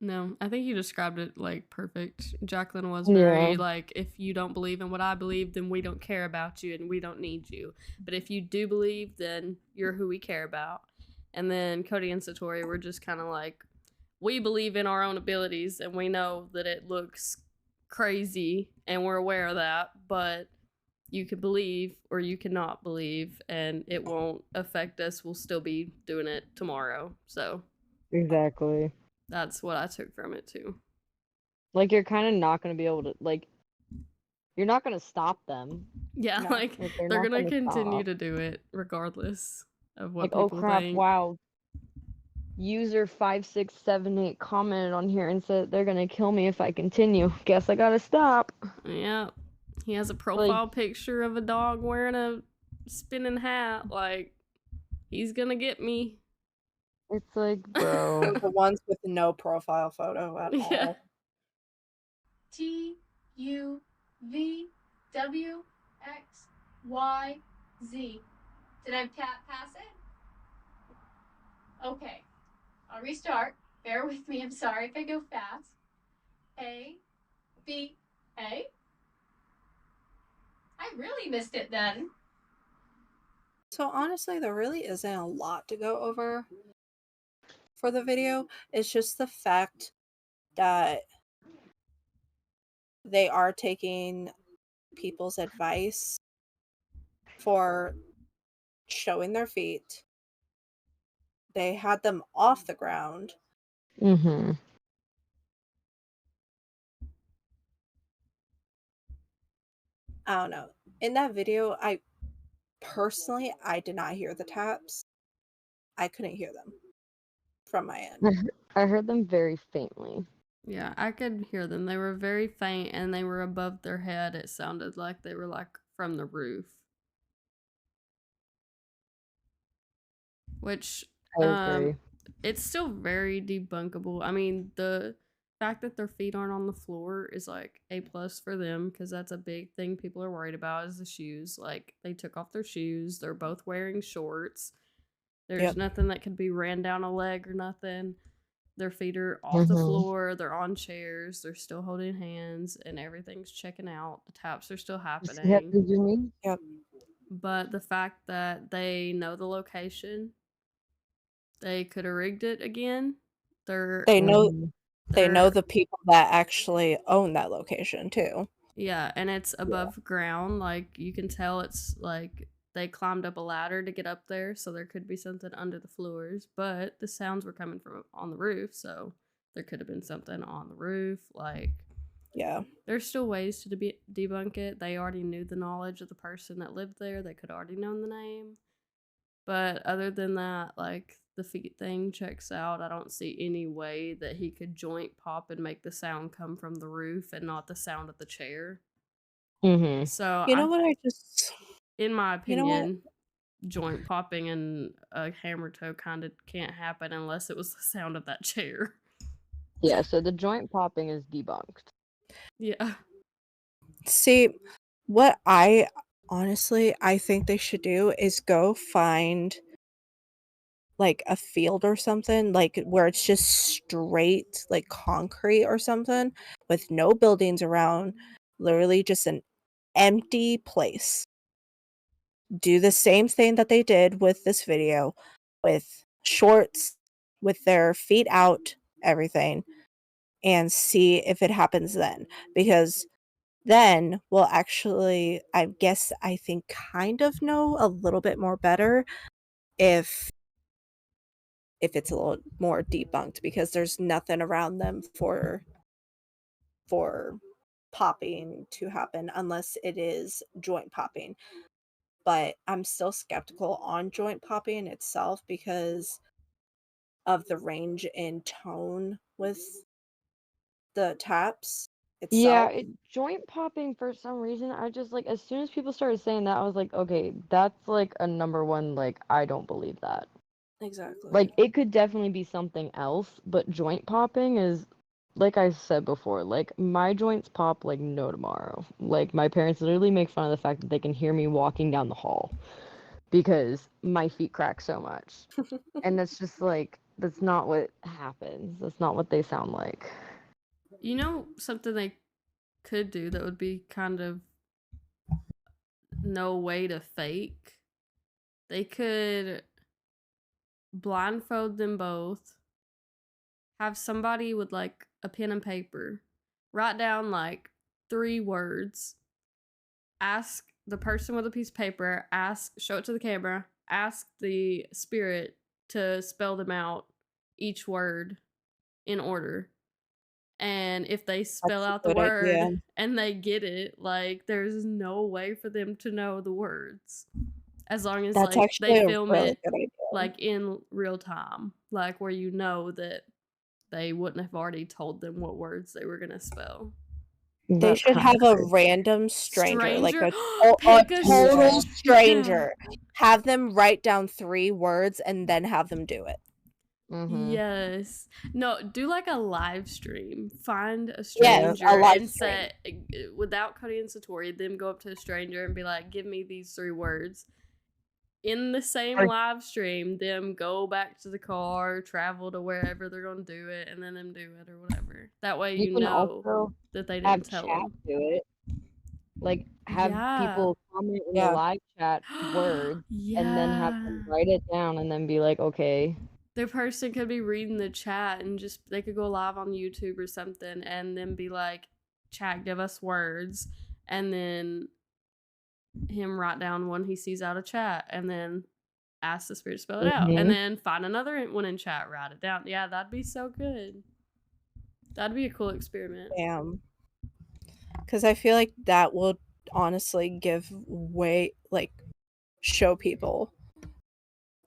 No, I think you described it like perfect. Jacqueline was Yeah. very like, if you don't believe in what I believe, then we don't care about you and we don't need you. But if you do believe, then you're who we care about. And then Cody and Satori were just kind of like, we believe in our own abilities and we know that it looks crazy and we're aware of that, but you can believe or you cannot believe and it won't affect us. We'll still be doing it tomorrow. So Exactly. that's what I took from it too. Like, you're kind of not going to be able to, like, you're not going to stop them. Yeah, No. like they're not gonna gonna continue stop. to do it regardless of what Like, oh people crap, think. wow. User 5678 commented on here and said they're going to kill me if I continue. Guess I got to stop. Yeah. He has a profile picture of a dog wearing a spinning hat. Like, he's gonna get me. It's like, bro. The ones with no profile photo at Yeah. all. TUVWXYZ. Did I pass it? Okay. I'll restart. Bear with me. I'm sorry if I go fast. A, B, A. I really missed it then. So honestly, there really isn't a lot to go over for the video. It's just the fact that they are taking people's advice for showing their feet. They had them off the ground. Mm-hmm. I don't know. In that video, I did not hear the taps. I couldn't hear them. from my end. I heard them very faintly. Yeah, I could hear them. They were very faint and they were above their head. It sounded like they were like from the roof. Which I agree. it's still very debunkable. I mean, the fact that their feet aren't on the floor is like a plus for them because that's a big thing people are worried about is the shoes. Like they took off their shoes. They're both wearing shorts. There's Yep. nothing that could be ran down a leg or nothing. Their feet are off the floor. They're on chairs. They're still holding hands, and everything's checking out. The taps are still happening. Did you mean? Yep. But the fact that they know the location, they could have rigged it again. They know the people that actually own that location too. Yeah, and it's above ground. Like you can tell it's like they climbed up a ladder to get up there, so there could be something under the floors. But the sounds were coming from on the roof, so there could have been something on the roof. Like, yeah, there's still ways to debunk it. They already knew the knowledge of the person that lived there. They could already known the name. But other than that, like the feet thing checks out. I don't see any way that he could joint pop and make the sound come from the roof and not the sound of the chair. So you know what I just, in my you know what? opinion, joint popping and a hammer toe kind of can't happen unless it was the sound of that chair. Yeah, so the joint popping is debunked. Yeah. See, what I honestly I think they should do is go find like a field or something, like where it's just straight like concrete or something with no buildings around, literally just an empty place. Do the same thing that they did with this video, with shorts, with their feet out, everything, and see if it happens then. Because then we'll actually, I guess, I think, kind of know a little bit more better if it's a little more debunked, because there's nothing around them for popping to happen unless it is joint popping. But I'm still skeptical on joint popping itself because of the range in tone with the taps itself. Yeah, joint popping for some reason, I just like as soon as people started saying that, I was like, okay, that's like a number one, like I don't believe that. Exactly. Like it could definitely be something else, but joint popping is like I said before, like my joints pop like no tomorrow. Like my parents literally make fun of the fact that they can hear me walking down the hall because my feet crack so much. And that's just like that's not what happens. That's not what they sound like. You know something they could do that would be kind of no way to fake? They could blindfold them both, have somebody with like a pen and paper write down like 3 words, ask the person with a piece of paper, show it to the camera, ask the spirit to spell them out, each word in order. And if they spell out the word and they get it, like there's no way for them to know the words. As long as That's like they actually a film really it good idea. like in real time, like where you know that they wouldn't have already told them what words they were gonna spell. They should have a random stranger, like a Pick a total stranger. stranger. Have them write down 3 words and then have them do it. Yes. No, do like a live stream. Find a stranger a live and say, without Cody and Satori, them go up to a stranger and be like, give me these 3 words. In the same live stream, them go back to the car, travel to wherever they're going to do it, and then them do it or whatever. That way you know that they didn't tell them. Do it. Like, have people comment in the live chat words and then have them write it down and then be like, okay. The person could be reading the chat and just, they could go live on YouTube or something and then be like, chat, give us words. And then him write down one he sees out of chat and then ask the spirit to spell it out. And then find another one in chat, write it down. Yeah, that'd be so good. That'd be a cool experiment. Damn. Because I feel like that will honestly give way, like, show people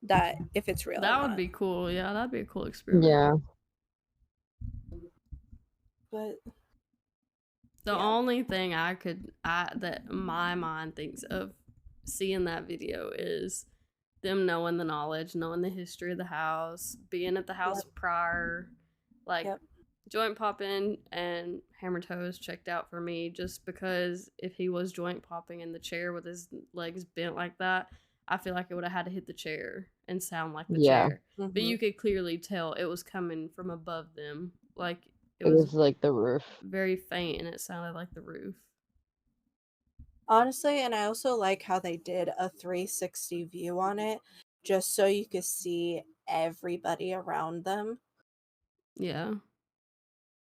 that if it's real. That or would not. be cool. Yeah, that'd be a cool experiment. Yeah. But The only thing that my mind thinks of seeing that video is them knowing the knowledge, knowing the history of the house, being at the house prior, like joint popping and hammer toes checked out for me, just because if he was joint popping in the chair with his legs bent like that, I feel like it would have had to hit the chair and sound like the chair. But you could clearly tell it was coming from above them. Like it was like the roof. Very faint, and it sounded like the roof. Honestly, and I also like how they did a 360 view on it, just so you could see everybody around them. Yeah.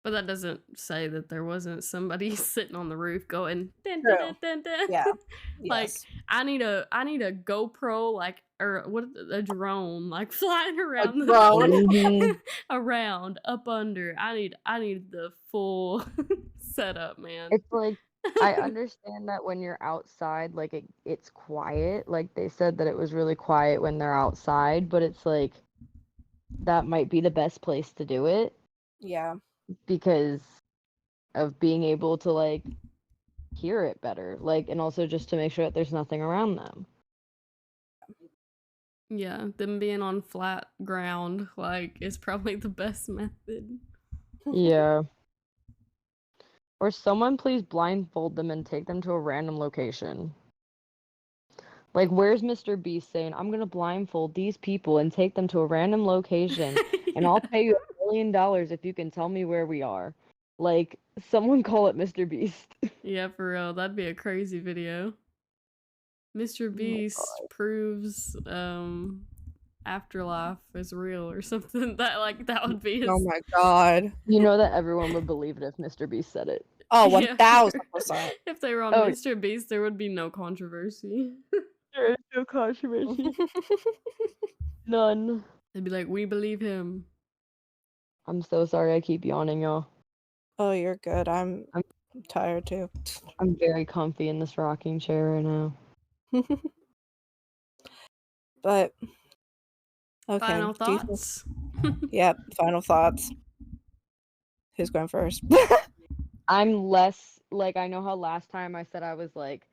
But that doesn't say that there wasn't somebody sitting on the roof going dun, dun, dun, dun, dun. Yeah. Like I need a GoPro, like, or what, a drone, like flying around around up under. I need the full setup, man. It's like, I understand that when you're outside, like it's quiet. Like they said that it was really quiet when they're outside, but it's like that might be the best place to do it. Yeah. Because of being able to like hear it better, like, and also just to make sure that there's nothing around them. Yeah, them being on flat ground, like, is probably the best method. Yeah. Or someone please blindfold them and take them to a random location. Like, where's Mr. Beast saying, I'm gonna blindfold these people and take them to a random location, and I'll pay you $1 million if you can tell me where we are. Like, someone call it Mr. Beast. Yeah, for real. That'd be a crazy video. Mr. Beast proves afterlife is real or something. That would be his... Oh my god. You know that everyone would believe it if Mr. Beast said it. Oh, 1000%. If they were on Mr. Beast, there would be no controversy. There is no controversy. None. They'd be like, we believe him. I'm so sorry I keep yawning, y'all. Oh, you're good. I'm tired too. I'm very comfy in this rocking chair right now. But okay. Final thoughts? Yep, final thoughts. Who's going first? I'm less, like, I know how last time I said I was like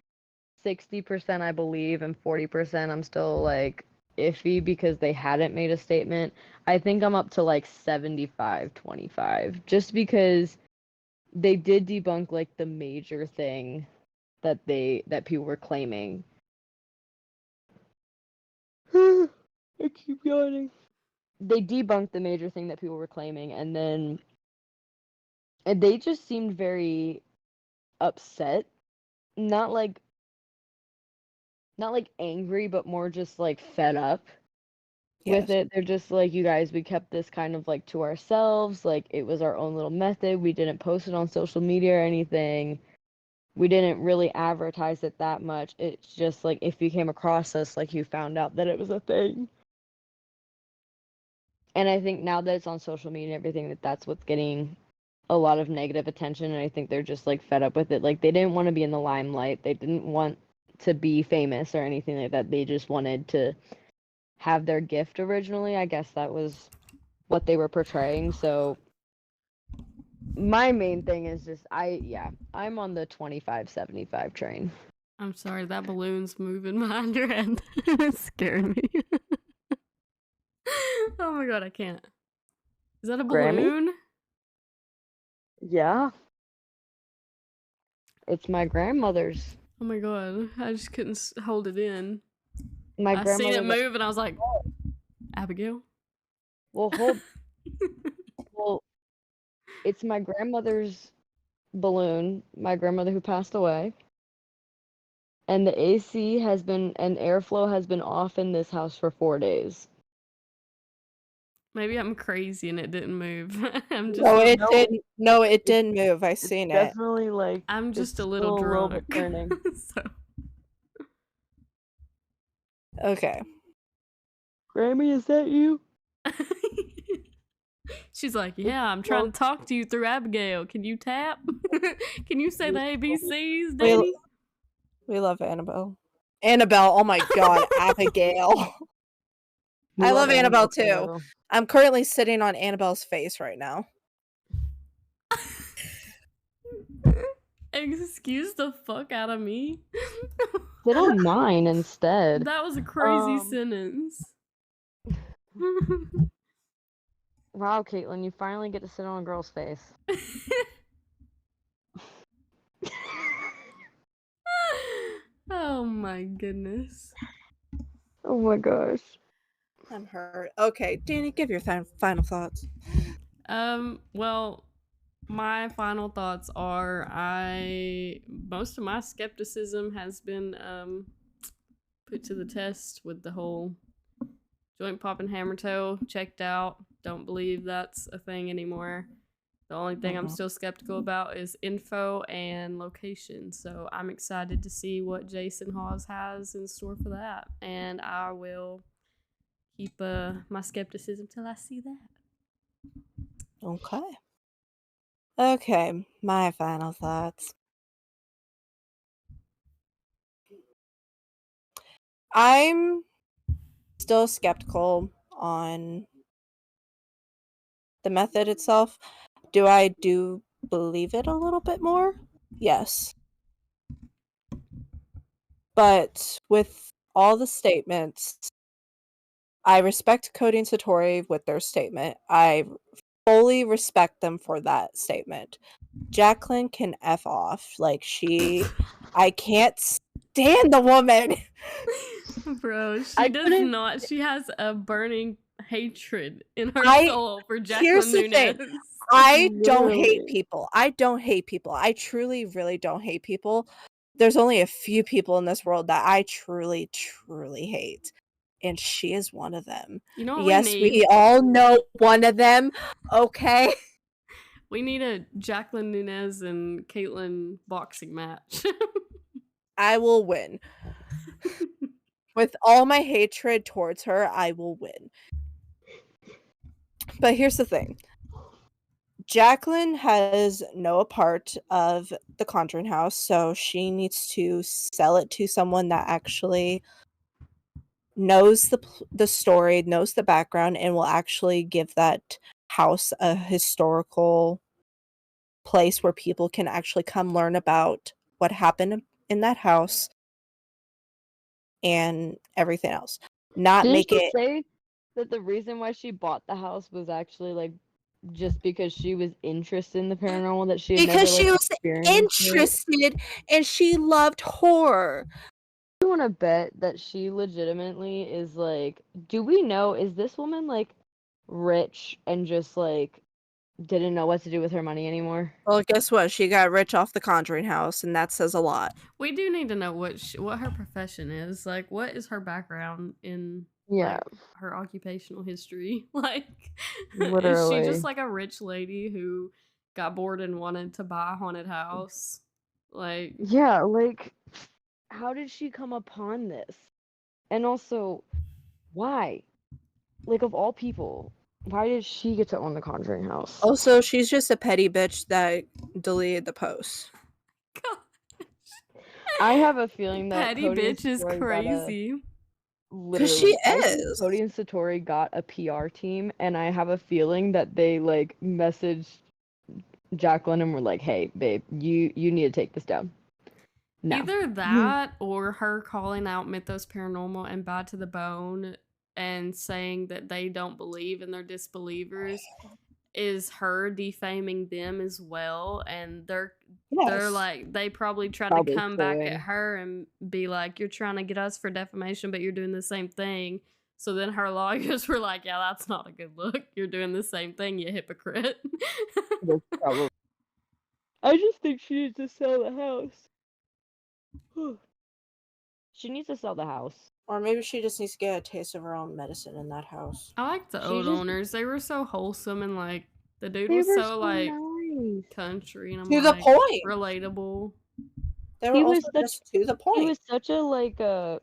60% I believe and 40% I'm still like iffy because they hadn't made a statement. I think I'm up to like 75-25 just because they did debunk like the major thing that people were claiming. I keep yawning. They debunked the major thing that people were claiming, and then they just seemed very upset. Not like angry, but more just like fed up with it. They're just like, you guys, we kept this kind of like to ourselves. Like, it was our own little method. We didn't post it on social media or anything. We didn't really advertise it that much. It's just like, if you came across us, like, you found out that it was a thing. And I think now that it's on social media and everything, that's what's getting a lot of negative attention. And I think they're just like fed up with it. Like, they didn't want to be in the limelight. They didn't want to be famous or anything like that. They just wanted to have their gift originally. I guess that was what they were portraying. So my main thing is just I'm on the 25-75 train. I'm sorry, that balloon's moving behind your head. It scared me. Oh my god, I can't. Is that a balloon? Grammy? Yeah. It's my grandmother's. Oh my god, I just couldn't hold it in. I seen it move and I was like, Abigail? Well, well, it's my grandmother's balloon, my grandmother who passed away. And the AC has been, and airflow has been off in this house for 4 days. Maybe I'm crazy and it didn't move. I'm just No, it didn't move. I seen it. Definitely like I'm just a little drunk. Bit turning. So. Okay. Grammy, is that you? She's like, yeah, I'm trying to talk to you through Abigail. Can you tap? Can you say the ABCs, Dani? We love Annabelle. Annabelle, oh my god, Abigail. I love Annabelle too. I'm currently sitting on Annabelle's face right now. Excuse the fuck out of me. Sit on mine instead. That was a crazy sentence. Wow, Caitlin, you finally get to sit on a girl's face. Oh my goodness. Oh my gosh. I'm hurt. Okay, Dani, give your final thoughts. Well, my final thoughts are most of my skepticism has been put to the test with the whole joint popping hammer toe. Checked out. Don't believe that's a thing anymore. The only thing I'm still skeptical about is info and location. So I'm excited to see what Jason Hawes has in store for that. And I will keep my skepticism till I see that. Okay. Okay, my final thoughts. I'm still skeptical on the method itself. Do I believe it a little bit more? Yes. But with all the statements, I respect Cody and Satori with their statement. I fully respect them for that statement. Jacqueline can F off. Like, I can't stand the woman. Bro, she does not. She has a burning hatred in her soul for Here's Jacqueline the thing. Nunez. I don't hate people. I don't hate people. I truly, really don't hate people. There's only a few people in this world that I truly, truly hate. And she is one of them. You know what yes, we need? We all know one of them. Okay. We need a Jacqueline Nunez and Caitlyn boxing match. I will win. With all my hatred towards her, I will win. But here's the thing. Jacqueline has no part of the Conjuring House, so she needs to sell it to someone that actually knows the story, knows the background, and will actually give that house a historical place where people can actually come learn about what happened in that house and everything else. Didn't she say that the reason why she bought the house was actually like just because she was interested in the paranormal, that she had because never, she like, was interested and she loved horror. I want to bet that she legitimately is like, do we know, is this woman like rich and just like didn't know what to do with her money anymore? Well, guess what? She got rich off the Conjuring House, and that says a lot. We do need to know what her profession is. Like, what is her background in like, her occupational history? Like, literally. is she just like a rich lady who got bored and wanted to buy a haunted house? Like, yeah, like, how did she come upon this? And also, why? Like, of all people, why did she get to own the Conjuring House? Also, she's just a petty bitch that deleted the post. I have a feeling that petty Cody bitch is crazy. Because she is. Cody and Satori got a PR team, and I have a feeling that they like messaged Jacqueline and were like, "Hey, babe, you need to take this down." No. Either that or her calling out Mythos Paranormal and Bad to the Bone and saying that they don't believe and they're disbelievers is her defaming them as well, and they're like, they probably tried to come back at her and be like, you're trying to get us for defamation, but you're doing the same thing. So then her lawyers were like, yeah, that's not a good look. You're doing the same thing, you hypocrite. I just think she needs to sell the house. She needs to sell the house. Or maybe she just needs to get a taste of her own medicine in that house. I like the old owners. They were so wholesome, and like the dude was so like nice. Country, and I'm to the point, relatable. They were also just to the point. He was such a like a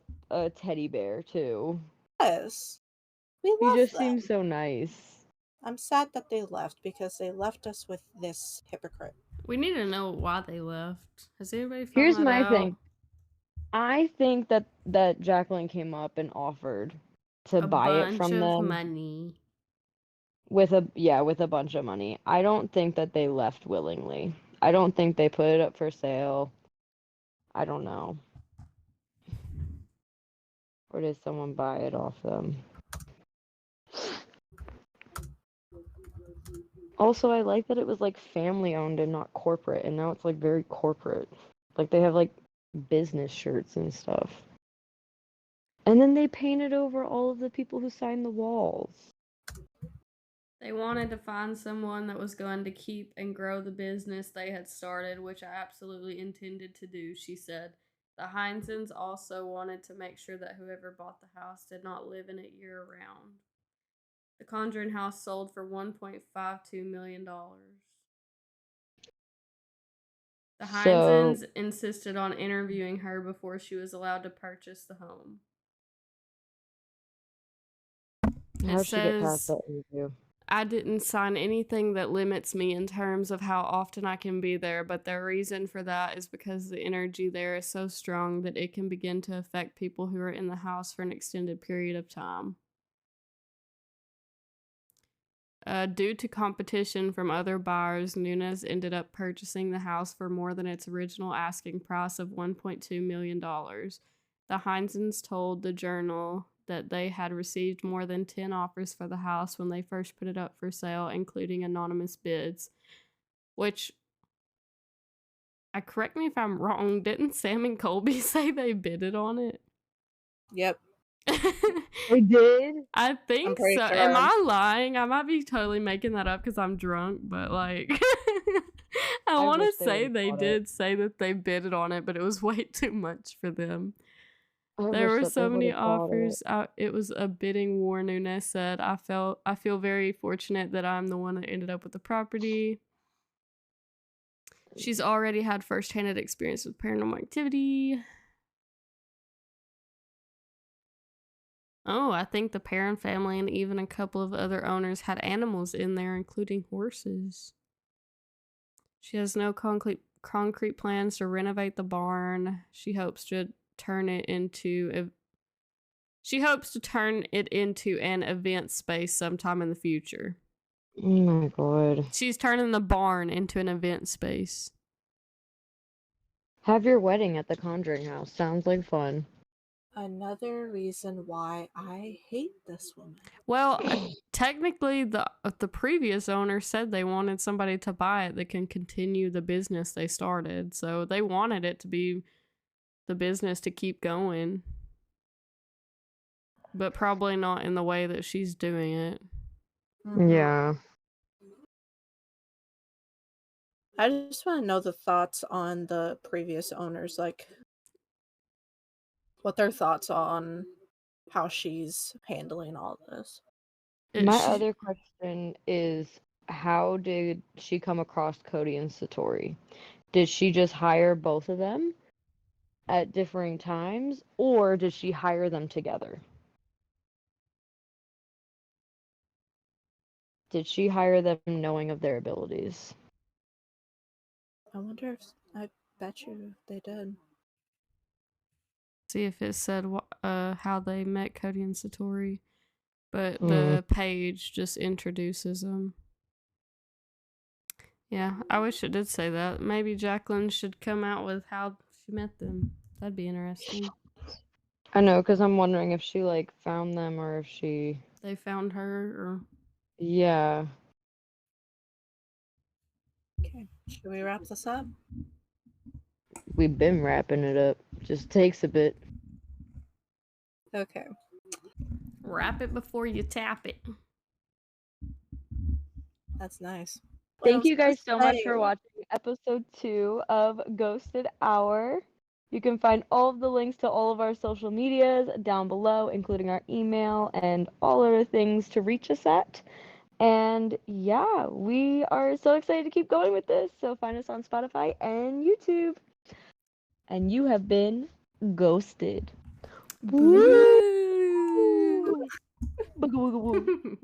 teddy bear too. Yes, we love He just them. seems so nice. I'm sad that they left because they left us with this hypocrite. We need to know why they left. Has anybody found Here's that my out? thing. I think that Jacqueline came up and offered to A buy it bunch from of them money. with a bunch of money. I don't think that they left willingly. I don't think they put it up for sale. I don't know. Or did someone buy it off them? Also, I like that it was like family owned and not corporate, and now it's like very corporate. Like they have like business shirts and stuff. And then they painted over all of the people who signed the walls. They wanted to find someone that was going to keep and grow the business they had started, which I absolutely intended to do, she said. The Heinzens also wanted to make sure that whoever bought the house did not live in it year round. The Conjuring House sold for $1.52 million. The Heinzens insisted on interviewing her before she was allowed to purchase the home. How did she get past that interview? I didn't sign anything that limits me in terms of how often I can be there, but the reason for that is because the energy there is so strong that it can begin to affect people who are in the house for an extended period of time. Due to competition from other buyers, Nunes ended up purchasing the house for more than its original asking price of $1.2 million. The Heinzens told the Journal that they had received more than 10 offers for the house when they first put it up for sale, including anonymous bids. Which, correct me if I'm wrong, didn't Sam and Colby say they bidded on it? Yep. They did? I think so. Sure. Am I lying? I might be totally making that up because I'm drunk, but like I want to say they did say that they bidded on it, but it was way too much for them. There were so many offers. It was a bidding war, Nunes said. I feel very fortunate that I'm the one that ended up with the property. She's already had first-hand experience with paranormal activity. Oh, I think the Perrin family and even a couple of other owners had animals in there, including horses. She has no concrete plans to renovate the barn. She hopes to turn it into an event space sometime in the future. Oh my god. She's turning the barn into an event space. Have your wedding at the Conjuring House. Sounds like fun. Another reason why I hate this woman. Well, technically, the previous owner said they wanted somebody to buy it that can continue the business they started. So they wanted it to be the business to keep going. But probably not in the way that she's doing it. Mm-hmm. Yeah. I just want to know the thoughts on the previous owners, like what their thoughts on how she's handling all this. My other question is, how did she come across Cody and Satori? Did she just hire both of them at differing times, or did she hire them together? Did she hire them knowing of their abilities? I wonder if I bet you they did. See if it said how they met Cody and Satori, but the page just introduces them. Yeah, I wish it did say that. Maybe Jacqueline should come out with how she met them. That'd be interesting. I know, because I'm wondering if she like found them or if they found her or yeah. Okay, should we wrap this up? We've been wrapping it up. Just takes a bit. Okay. Wrap it before you tap it. That's nice. Thank you guys so much for watching episode 2 of Ghosted Hour. You can find all of the links to all of our social medias down below, including our email and all other things to reach us at. And yeah, we are so excited to keep going with this. So find us on Spotify and YouTube. And you have been ghosted. Woo! Boo.